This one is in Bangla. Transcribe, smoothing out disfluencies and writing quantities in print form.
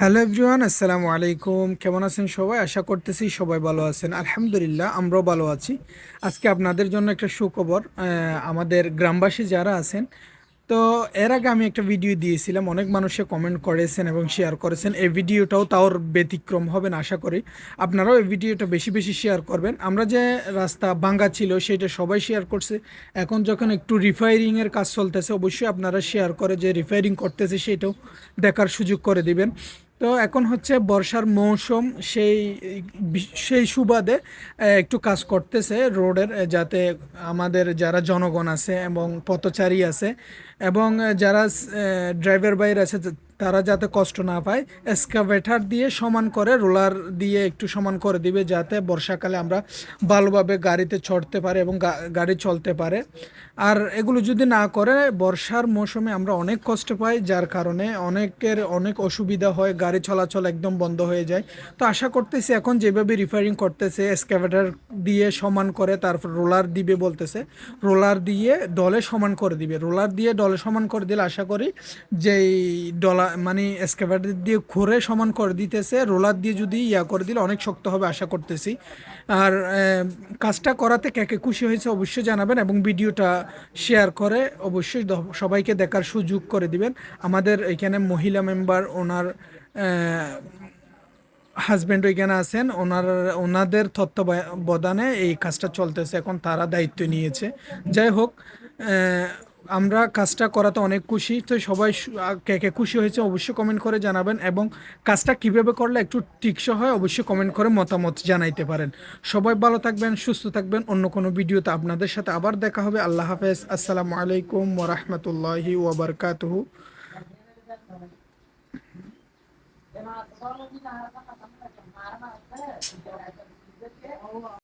হ্যালো এভরিওয়ান, আসসালামু আলাইকুম। কেমন আছেন সবাই? আশা করতেছি সবাই ভালো আছেন। আলহামদুলিল্লাহ, আমরাও ভালো আছি। আজকে আপনাদের জন্য একটা সুখবর। আমাদের গ্রামবাসী যারা আছেন, তো এর আগে আমি একটা ভিডিও দিয়েছিলাম, অনেক মানুষে কমেন্ট করেছেন এবং শেয়ার করেছেন। এই ভিডিওটাও তাওর ব্যতিক্রম হবে না, আশা করি আপনারাও এই ভিডিওটা বেশি বেশি শেয়ার করবেন। আমরা যে রাস্তা ভাঙ্গা ছিল সেটা সবাই শেয়ার করছে। এখন যখন একটু রিফায়ারিংয়ের কাজ চলতেছে, অবশ্যই আপনারা শেয়ার করে যে রিফায়ারিং করতেছে সেটাও দেখার সুযোগ করে দিবেন। তো এখন হচ্ছে বর্ষার মৌসুম, সেই সেই সুবাদে একটু কাজ করতেছে রোডের, যাতে আমাদের যারা জনগণ আছে এবং পথচারী আছে এবং যারা ড্রাইভার বাইর আছে তারা যাতে কষ্ট না পায়, এক্সকাভেটার দিয়ে সমান করে, রোলার দিয়ে একটু সমান করে দিবে, যাতে বর্ষাকালে আমরা ভালোভাবে গাড়িতে চড়তে পারে এবং গাড়ি চলতে পারে। আর এগুলো যদি না করে, বর্ষার মৌসুমে আমরা অনেক কষ্ট পাই, যার কারণে অনেকের অনেক অসুবিধা হয়, গাড়ি চলাচল একদম বন্ধ হয়ে যায়। তো আশা করতেছি এখন যেভাবে রিপেয়ারিং করতেছে, এক্সকাভেটার দিয়ে সমান করে, তারপর রোলার দিবে বলতেছে, রোলার দিয়ে ডলে সমান করে দিবে। রোলার দিয়ে ডলে সমান করে দিলে আশা করি যেই ডলা মানে এক্সকাভেটর দিয়ে ঘুরে সমান করে দিতেছে, রোলার দিয়ে যদি ইয়া করে দিলে অনেক শক্ত হবে আশা করতেছি। আর কাজটা করাতে কে কে খুশি হয়েছে অবশ্যই জানাবেন এবং ভিডিওটা শেয়ার করে অবশ্যই সবাইকে দেখার সুযোগ করে দিবেন। আমাদের এখানে মহিলা মেম্বার, ওনার হাজব্যান্ড ওইখানে আছেন, ওনাদের তত্ত্বাবধানে এই কাজটা চলতেছে, এখন তারা দায়িত্ব নিয়েছে। যাই হোক, আমরা কাজটা করাতে অনেক খুশি। তো সবাই কে কে খুশি হয়েছে অবশ্যই কমেন্ট করে জানাবেন এবং কাজটা কিভাবে করলে একটু টিকসই হয় অবশ্যই কমেন্ট করে মতামত জানাইতে পারেন। সবাই ভালো থাকবেন, সুস্থ থাকবেন। অন্য কোনো ভিডিওতে আপনাদের সাথে আবার দেখা হবে। আল্লাহ হাফেজ। আসসালামু আলাইকুম ওয়া রাহমাতুল্লাহি ওয়া বারাকাতুহু।